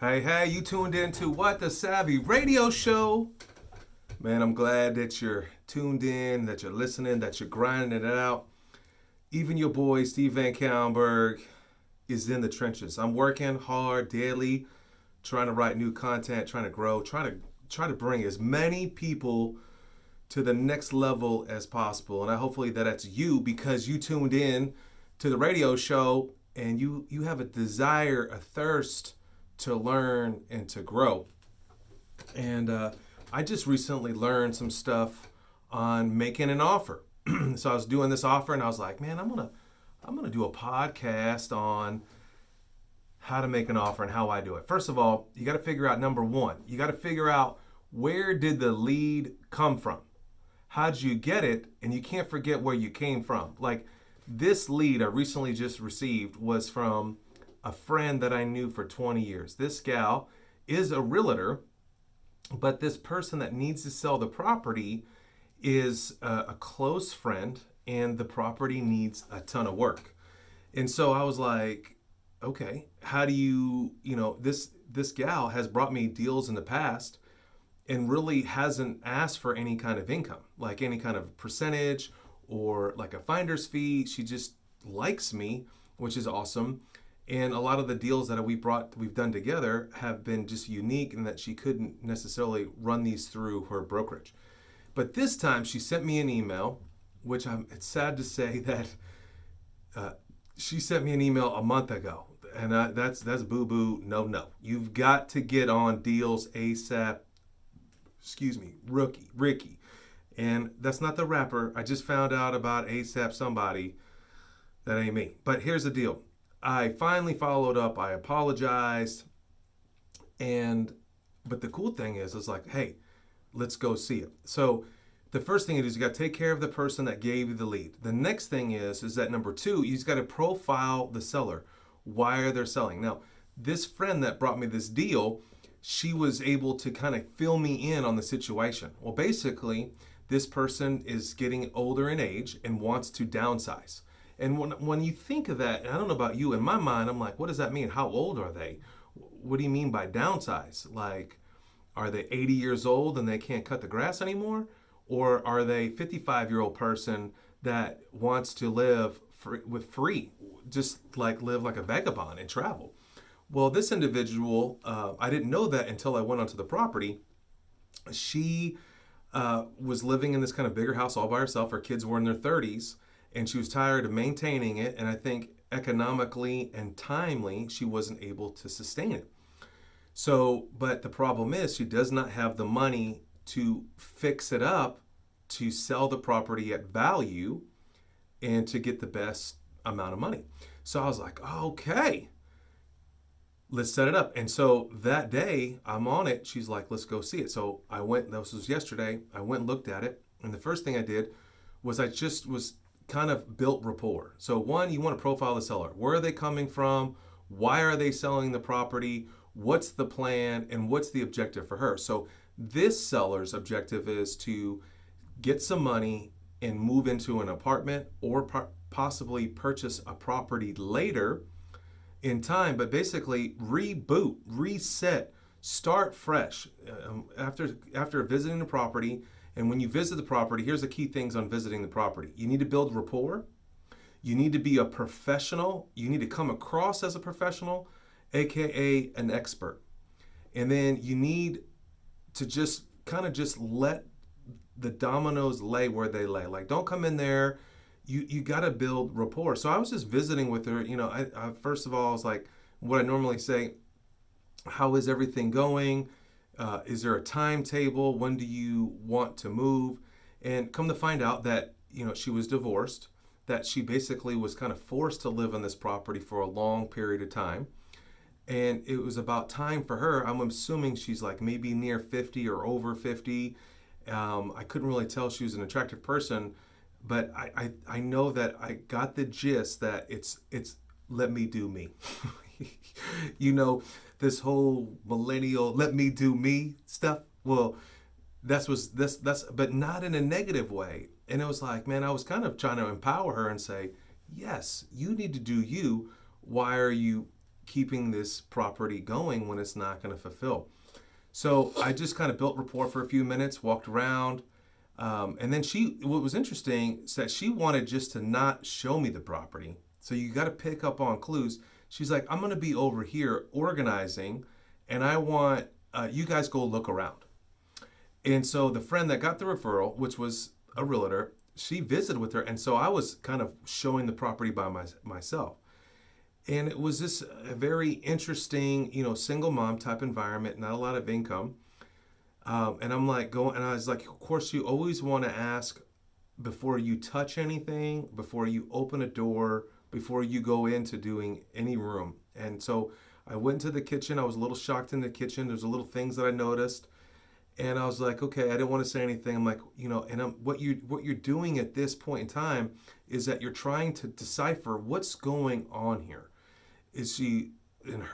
Hey, you tuned in to What the Savvy Radio Show. Man, I'm glad that you're tuned in, that you're listening, that you're grinding it out. Even your boy, Steve Van Kallenberg, is in the trenches. I'm working hard daily, trying to write new content, trying to grow, try to bring as many people to the next level as possible. And I hopefully that's you because you tuned in to the radio show and you have a desire, a thirst to learn and to grow. And I just recently learned some stuff on making an offer. So I was doing this offer and I was like, man, I'm gonna do a podcast on how to make an offer and how I do it. First of all, you got to figure out number one. You got to figure out where did the lead come from? How'd you get it? And you can't forget where you came from. Like this lead I recently just received was from a friend that I knew for 20 years. This gal is a realtor, but this person that needs to sell the property is a close friend and the property needs a ton of work. And so I was like, okay, how do this gal has brought me deals in the past and really hasn't asked for any kind of income, like any kind of percentage or like a finder's fee. She just likes me, which is awesome. And a lot of the deals that we've done together have been just unique in that she couldn't necessarily run these through her brokerage. But this time she sent me an email, which it's sad to say that she sent me an email a month ago. And that's boo-boo, no. You've got to get on deals ASAP. Ricky. And that's not the rapper. I just found out about ASAP somebody. That ain't me. But here's the deal. I finally followed up. I apologized. But the cool thing is, it's like, hey, let's go see it. So the first thing is you got to take care of the person that gave you the lead. The next thing is that number two, you just got to profile the seller. Why are they selling? Now, this friend that brought me this deal, she was able to kind of fill me in on the situation. Well, basically, this person is getting older in age and wants to downsize. And when you think of that, and I don't know about you, in my mind, I'm like, what does that mean? How old are they? What do you mean by downsize? Like, are they 80 years old and they can't cut the grass anymore? Or are they 55-year-old person that wants to live free, just like live like a vagabond and travel? Well, this individual, I didn't know that until I went onto the property. She was living in this kind of bigger house all by herself. Her kids were in their 30s. And she was tired of maintaining it. And I think economically and timely, she wasn't able to sustain it. So, but the problem is she does not have the money to fix it up, to sell the property at value, and to get the best amount of money. So I was like, okay, let's set it up. And so that day I'm on it. She's like, let's go see it. So I went, this was yesterday. I went and looked at it. And the first thing I did was I just was kind of built rapport. So one, you want to profile the seller. Where are they coming from? Why are they selling the property? What's the plan? And what's the objective for her? So this seller's objective is to get some money and move into an apartment or possibly purchase a property later in time, but basically reboot, reset, start fresh after visiting the property. And when you visit the property, here's the key things on visiting the property. You need to build rapport. You need to be a professional. You need to come across as a professional, AKA an expert. And then you need to just let the dominoes lay where they lay. Like, don't come in there. You got to build rapport. So I was just visiting with her. I first of all, I was like, what I normally say, how is everything going? Is there a timetable? When do you want to move? And come to find out that, she was divorced, that she basically was kind of forced to live on this property for a long period of time. And it was about time for her. I'm assuming she's like maybe near 50 or over 50. I couldn't really tell she was an attractive person, but I know that I got the gist that it's let me do me. This whole millennial let me do me stuff. Well, that's but not in a negative way. And it was like, man, I was kind of trying to empower her and say, yes, you need to do you. Why are you keeping this property going when it's not going to fulfill? So I just kind of built rapport for a few minutes, walked around. And then what was interesting is that she wanted just to not show me the property. So you got to pick up on clues. She's like, I'm going to be over here organizing, and I want you guys go look around. And so the friend that got the referral, which was a realtor, she visited with her. And so I was kind of showing the property by myself. And it was just a very interesting, single mom type environment, not a lot of income. And I'm like and I was like, of course, you always want to ask before you touch anything, before you open a door, before you go into doing any room. And so I went to the kitchen. I was a little shocked in the kitchen. There's a little things that I noticed. And I was like, okay, I didn't want to say anything. I'm like, what you're doing at this point in time is that you're trying to decipher what's going on here. Is she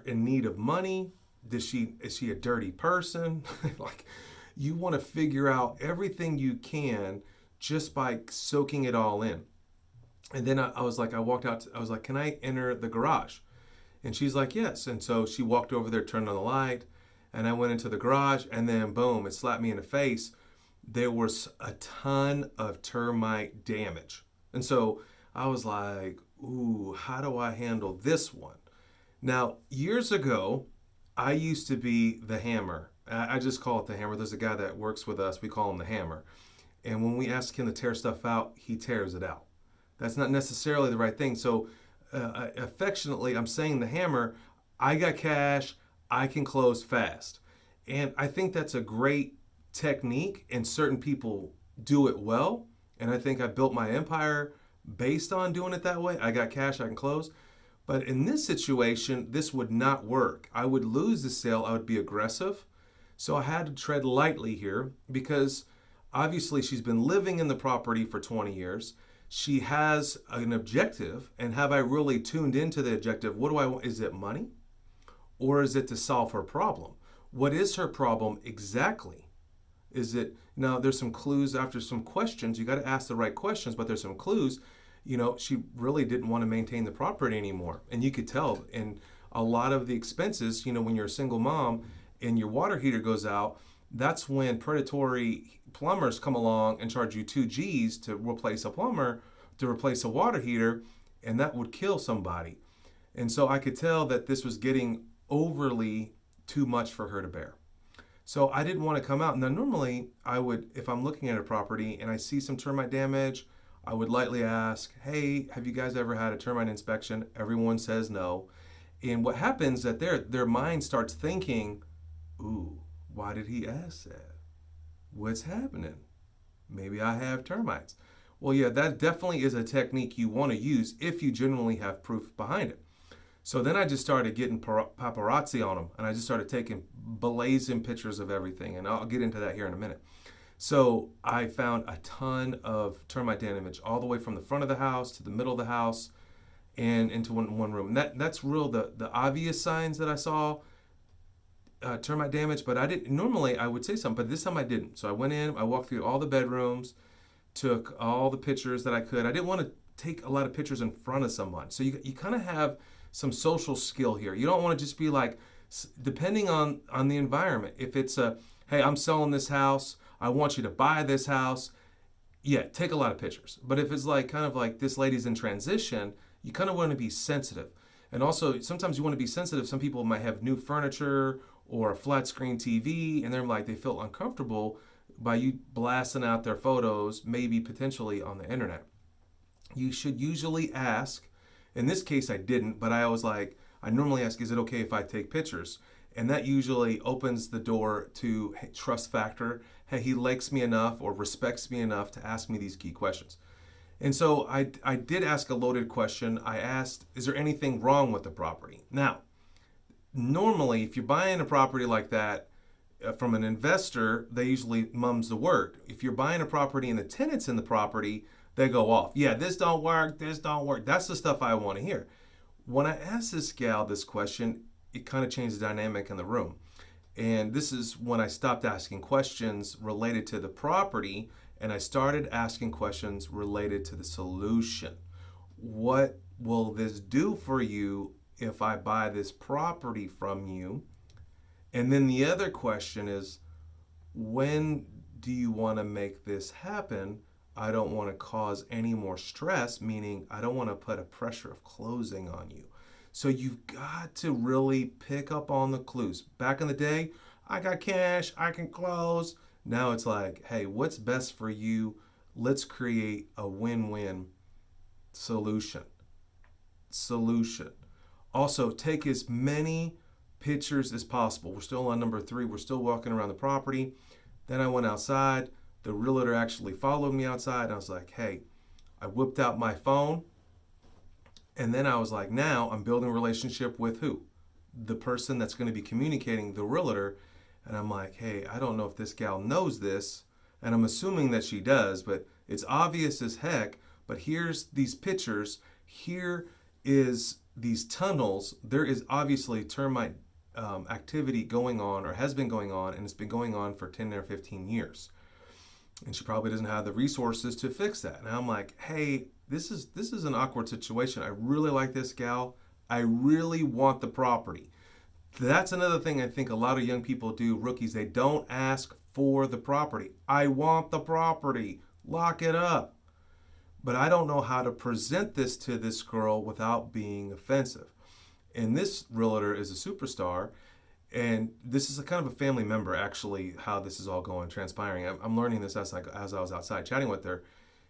in need of money? Is she a dirty person? Like, you want to figure out everything you can just by soaking it all in. And then I was like, I walked out. I was like, can I enter the garage? And she's like, yes. And so she walked over there, turned on the light, and I went into the garage. And then boom, it slapped me in the face. There was a ton of termite damage. And so I was like, ooh, how do I handle this one? Now, years ago, I used to be the hammer. I just call it the hammer. There's a guy that works with us. We call him the hammer. And when we ask him to tear stuff out, he tears it out. That's not necessarily the right thing. So affectionately, I'm saying the hammer. I got cash. I can close fast. And I think that's a great technique, and certain people do it well. And I think I built my empire based on doing it that way. I got cash. I can close. But in this situation, this would not work. I would lose the sale. I would be aggressive. So I had to tread lightly here because obviously she's been living in the property for 20 years. She has an objective. And have I really tuned into the objective? What do I want? Is it money? Or is it to solve her problem? What is her problem exactly? Now there's some clues after some questions. You got to ask the right questions, but there's some clues. She really didn't want to maintain the property anymore. And you could tell in a lot of the expenses, when you're a single mom and your water heater goes out, that's when predatory plumbers come along and charge you 2 G's to replace a plumber, to replace a water heater, and that would kill somebody. And so I could tell that this was getting overly too much for her to bear. So I didn't want to come out. Now, normally I would, if I'm looking at a property and I see some termite damage, I would lightly ask, hey, have you guys ever had a termite inspection? Everyone says no. And what happens that their mind starts thinking, ooh, why did he ask that? What's happening? Maybe I have termites. Well, yeah, that definitely is a technique you want to use if you genuinely have proof behind it. So then I just started getting paparazzi on them, and I just started taking blazing pictures of everything. And I'll get into that here in a minute. So I found a ton of termite damage all the way from the front of the house to the middle of the house and into one room. And that's real, the obvious signs that I saw, termite damage, but normally I would say something, but this time I didn't. So I went in, I walked through all the bedrooms, took all the pictures that I could. I didn't want to take a lot of pictures in front of someone. So you kind of have some social skill here. You don't want to just be like, depending on the environment, if it's hey, I'm selling this house, I want you to buy this house. Yeah, take a lot of pictures. But if it's like kind of like this lady's in transition, you kind of want to be sensitive. And also, sometimes you want to be sensitive. Some people might have new furniture or a flat screen TV, and they're like, they feel uncomfortable by you blasting out their photos, maybe potentially on the internet. You should usually ask. In this case, I didn't, but I normally ask, is it okay if I take pictures? And that usually opens the door to trust factor. Hey, he likes me enough or respects me enough to ask me these key questions. And so I did ask a loaded question. I asked, is there anything wrong with the property? Now, normally, if you're buying a property like that from an investor, they usually mum's the word. If you're buying a property and the tenants in the property, they go off. Yeah, this don't work, this don't work. That's the stuff I want to hear. When I asked this gal this question, it kind of changed the dynamic in the room. And this is when I stopped asking questions related to the property and I started asking questions related to the solution. What will this do for you if I buy this property from you? And then the other question is, when do you want to make this happen? I don't want to cause any more stress, meaning I don't want to put a pressure of closing on you. So you've got to really pick up on the clues. Back in the day, I got cash, I can close. Now it's like, hey, what's best for you? Let's create a win-win solution. Also, take as many pictures as possible. We're still on number 3. We're still walking around the property. Then I went outside. The realtor actually followed me outside. I was like, hey, I whipped out my phone. And then I was like, now I'm building a relationship with who? The person that's going to be communicating, the realtor. And I'm like, hey, I don't know if this gal knows this. And I'm assuming that she does, but it's obvious as heck. But here's these pictures. Here is these tunnels. There is obviously termite activity going on, or has been going on, and it's been going on for 10 or 15 years. And she probably doesn't have the resources to fix that. And I'm like, hey, this is an awkward situation. I really like this gal. I really want the property. That's another thing I think a lot of young people do, rookies. They don't ask for the property. I want the property. Lock it up. But I don't know how to present this to this girl without being offensive. And this realtor is a superstar. And this is a kind of a family member, actually, how this is all going, transpiring. I'm learning this as I was outside chatting with her.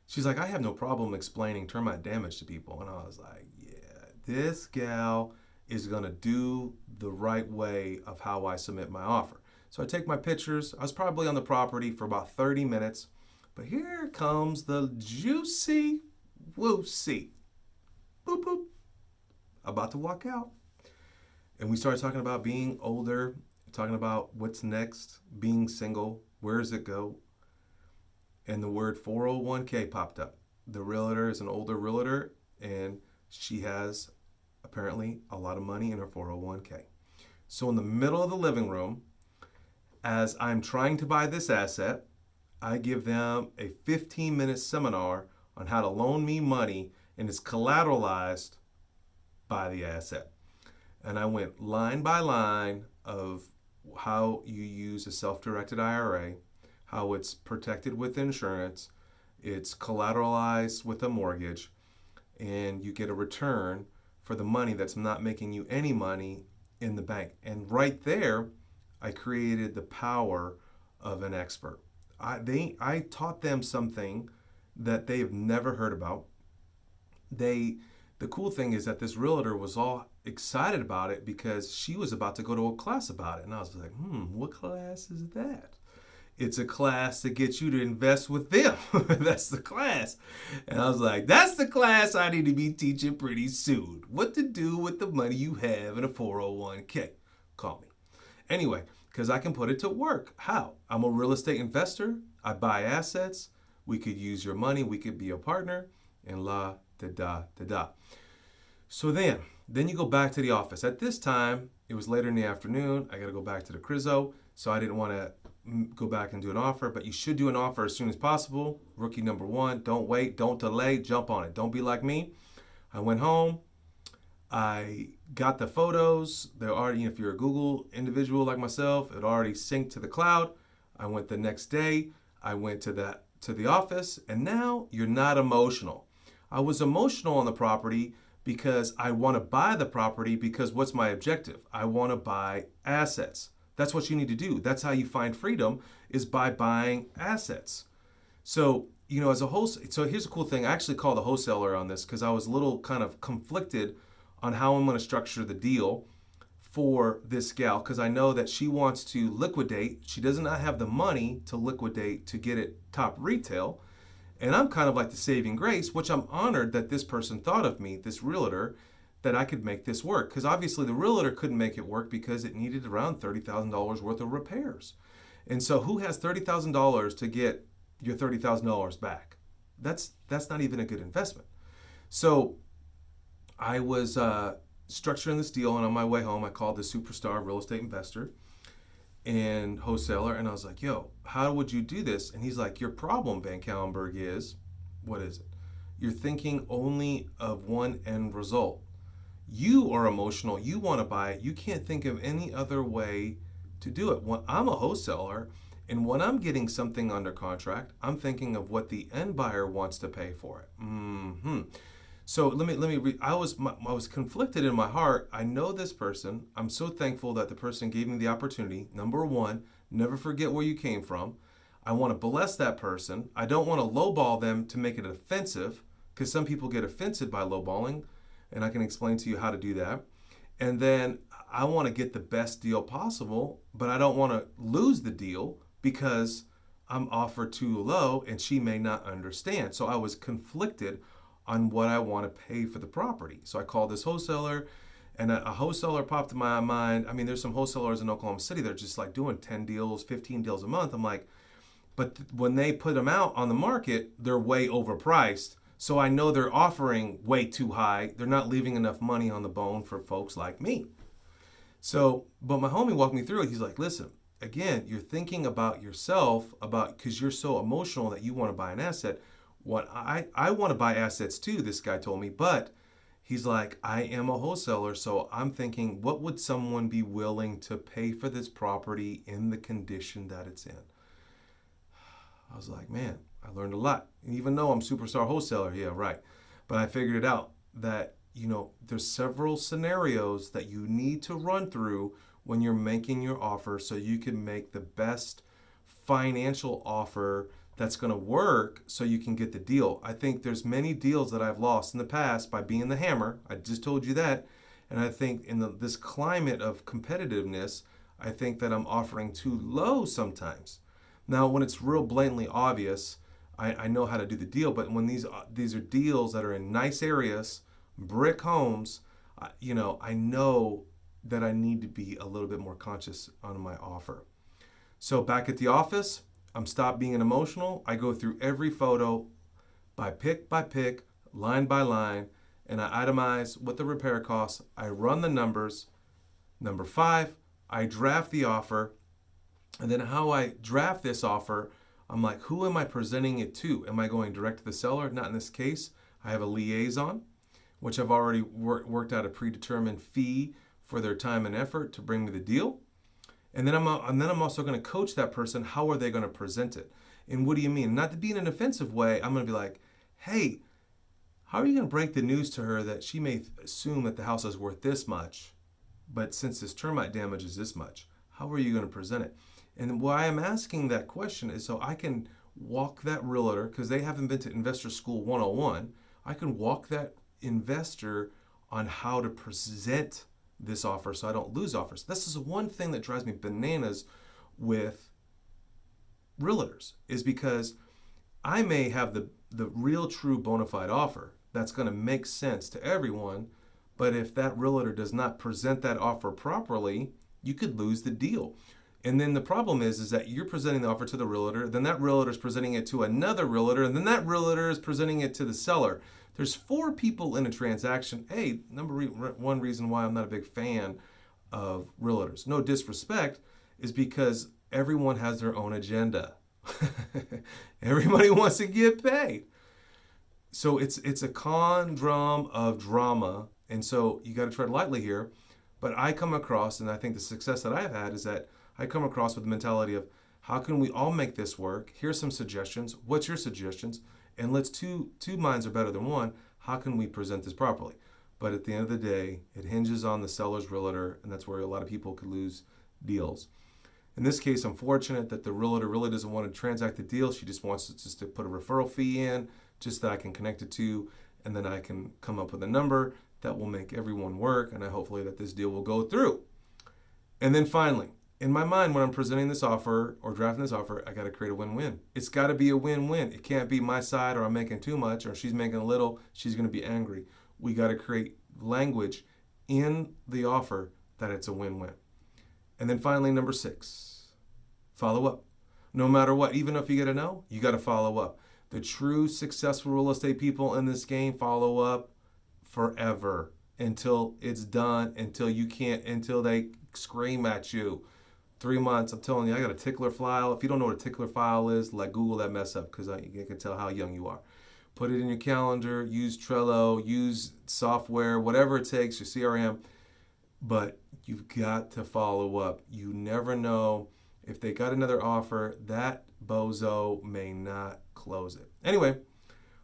She's like, I have no problem explaining termite damage to people. And I was like, yeah, this gal is going to do the right way of how I submit my offer. So I take my pictures. I was probably on the property for about 30 minutes. But here comes the juicy woosey. Boop, boop. About to walk out. And we started talking about being older, talking about what's next, being single, where does it go? And the word 401k popped up. The realtor is an older realtor, and she has apparently a lot of money in her 401k. So in the middle of the living room, as I'm trying to buy this asset, I give them a 15-minute seminar on how to loan me money, and it's collateralized by the asset. And I went line by line of how you use a self-directed IRA, how it's protected with insurance, it's collateralized with a mortgage, and you get a return for the money that's not making you any money in the bank. And right there, I created the power of an expert. I taught them something that they have never heard about. The cool thing is that this realtor was all excited about it because she was about to go to a class about it. And I was like, what class is that? It's a class to get you to invest with them. That's the class. And I was like, that's the class I need to be teaching pretty soon. What to do with the money you have in a 401k. Call me. Anyway, because I can put it to work. How? I'm a real estate investor. I buy assets. We could use your money. We could be a partner. And la da da da da. So then you go back to the office. At this time, it was later in the afternoon. I got to go back to the Crizzo. So I didn't want to go back and do an offer, but you should do an offer as soon as possible. Rookie number 1, don't wait, don't delay, jump on it. Don't be like me. I went home. I got the photos. They're already, if you're a Google individual like myself, it already synced to the cloud. I went the next day. I went to the office, and now you're not emotional. I was emotional on the property because I want to buy the property because what's my objective? I want to buy assets. That's what you need to do. That's how you find freedom, is by buying assets. So, as a wholesaler, so here's a cool thing. I actually called a wholesaler on this because I was a little kind of conflicted on how I'm going to structure the deal for this gal, because I know that she wants to liquidate. She does not have the money to liquidate to get it top retail. And I'm kind of like the saving grace, which I'm honored that this person thought of me, this realtor, that I could make this work. Because obviously the realtor couldn't make it work because it needed around $30,000 worth of repairs. And so who has $30,000 to get your $30,000 back? That's not even a good investment. So I was structuring this deal, and on my way home, I called the superstar real estate investor and wholesaler, and I was like, yo, how would you do this? And he's like, your problem, Van Kallenberg, is, what is it? You're thinking only of one end result. You are emotional. You want to buy it. You can't think of any other way to do it. When I'm a wholesaler and when I'm getting something under contract, I'm thinking of what the end buyer wants to pay for it. So I was conflicted in my heart. I know this person. I'm so thankful that the person gave me the opportunity. Number one, never forget where you came from. I want to bless that person. I don't want to lowball them to make it offensive, because some people get offended by lowballing, and I can explain to you how to do that. And then I want to get the best deal possible, but I don't want to lose the deal because I'm offered too low and she may not understand. So I was conflicted on what I want to pay for the property. So I called this wholesaler, and a wholesaler popped in my mind. I mean, there's some wholesalers in Oklahoma City that are just like doing 10 deals, 15 deals a month. I'm like, but when they put them out on the market, they're way overpriced. So I know they're offering way too high. They're not leaving enough money on the bone for folks like me. So, but my homie walked me through it. He's like, listen, again, you're thinking about yourself, because you're so emotional that you want to buy an asset. What I want to buy assets too, this guy told me, but he's like, I am a wholesaler, so I'm thinking, what would someone be willing to pay for this property in the condition that it's in? I was like, man, I learned a lot. And even though I'm superstar wholesaler, yeah, right. But I figured it out that, there's several scenarios that you need to run through when you're making your offer so you can make the best financial offer that's going to work so you can get the deal. I think there's many deals that I've lost in the past by being the hammer. I just told you that. And I think in this climate of competitiveness, I think that I'm offering too low sometimes. Now, when it's real blatantly obvious, I know how to do the deal. But when these are deals that are in nice areas, brick homes, I know that I need to be a little bit more conscious on my offer. So back at the office, I'm stopped being emotional. I go through every photo by pick, line by line, and I itemize what the repair costs. I run the numbers. Number 5, I draft the offer. And then how I draft this offer, I'm like, who am I presenting it to? Am I going direct to the seller? Not in this case. I have a liaison, which I've already worked out a predetermined fee for their time and effort to bring me the deal. And then I'm also going to coach that person. How are they going to present it? And what do you mean? Not to be in an offensive way. I'm going to be like, hey, how are you going to break the news to her that she may assume that the house is worth this much, but since this termite damage is this much, how are you going to present it? And why I'm asking that question is so I can walk that realtor, because they haven't been to Investor School 101, I can walk that investor on how to present this offer so I don't lose offers. This is one thing that drives me bananas with realtors, is because I may have the real true bona fide offer that's going to make sense to everyone, but if that realtor does not present that offer properly, you could lose the deal. And then the problem is that you're presenting the offer to the realtor, then that realtor is presenting it to another realtor, and then that realtor is presenting it to the seller. There's 4 people in a transaction. Hey, one reason why I'm not a big fan of realtors, no disrespect, is because everyone has their own agenda. Everybody wants to get paid. So it's a conundrum of drama, and so you got to tread lightly here. But I come across, and I think the success that I've had is that I come across with the mentality of, how can we all make this work? Here's some suggestions. What's your suggestions? And let's two minds are better than one. How can we present this properly? But at the end of the day, it hinges on the seller's realtor, and that's where a lot of people could lose deals. In this case, I'm fortunate that the realtor really doesn't want to transact the deal. She just wants to put a referral fee in, just that I can connect it to, and then I can come up with a number that will make everyone work, and hopefully that this deal will go through. And then finally, in my mind, when I'm presenting this offer or drafting this offer, I got to create a win-win. It's got to be a win-win. It can't be my side, or I'm making too much, or she's making a little, she's going to be angry. We got to create language in the offer that it's a win-win. And then finally, number 6, follow up. No matter what, even if you get a no, you got to follow up. The true successful real estate people in this game follow up forever until it's done, until they scream at you. 3 months, I'm telling you, I got a tickler file. If you don't know what a tickler file is, like, Google that mess up, because you can tell how young you are. Put it in your calendar, use Trello, use software, whatever it takes, your CRM. But you've got to follow up. You never know if they got another offer, that bozo may not close it. Anyway,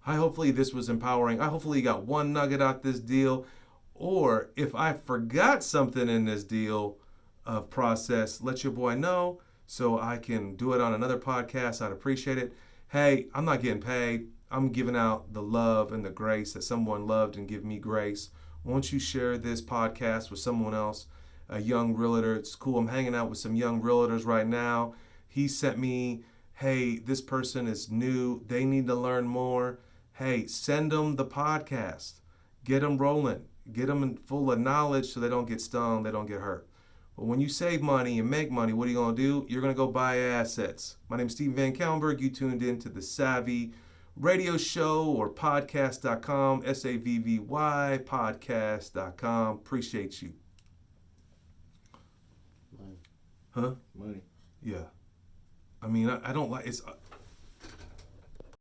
hopefully this was empowering. Hopefully you got one nugget out this deal. Or if I forgot something in this deal of process, let your boy know so I can do it on another podcast. I'd appreciate it. Hey, I'm not getting paid. I'm giving out the love and the grace that someone loved and give me grace. Won't you share this podcast with someone else? A young realtor. It's cool. I'm hanging out with some young realtors right now. He sent me, hey, this person is new. They need to learn more. Hey, send them the podcast. Get them rolling. Get them full of knowledge so they don't get stung, they don't get hurt. But when you save money and make money, what are you going to do? You're going to go buy assets. My name is Steve Van Kellenberg. You tuned in to the Savvy Radio Show or podcast.com, SAVVY podcast.com. Appreciate you. Money. Huh? Money. Yeah. I mean, I don't like it's.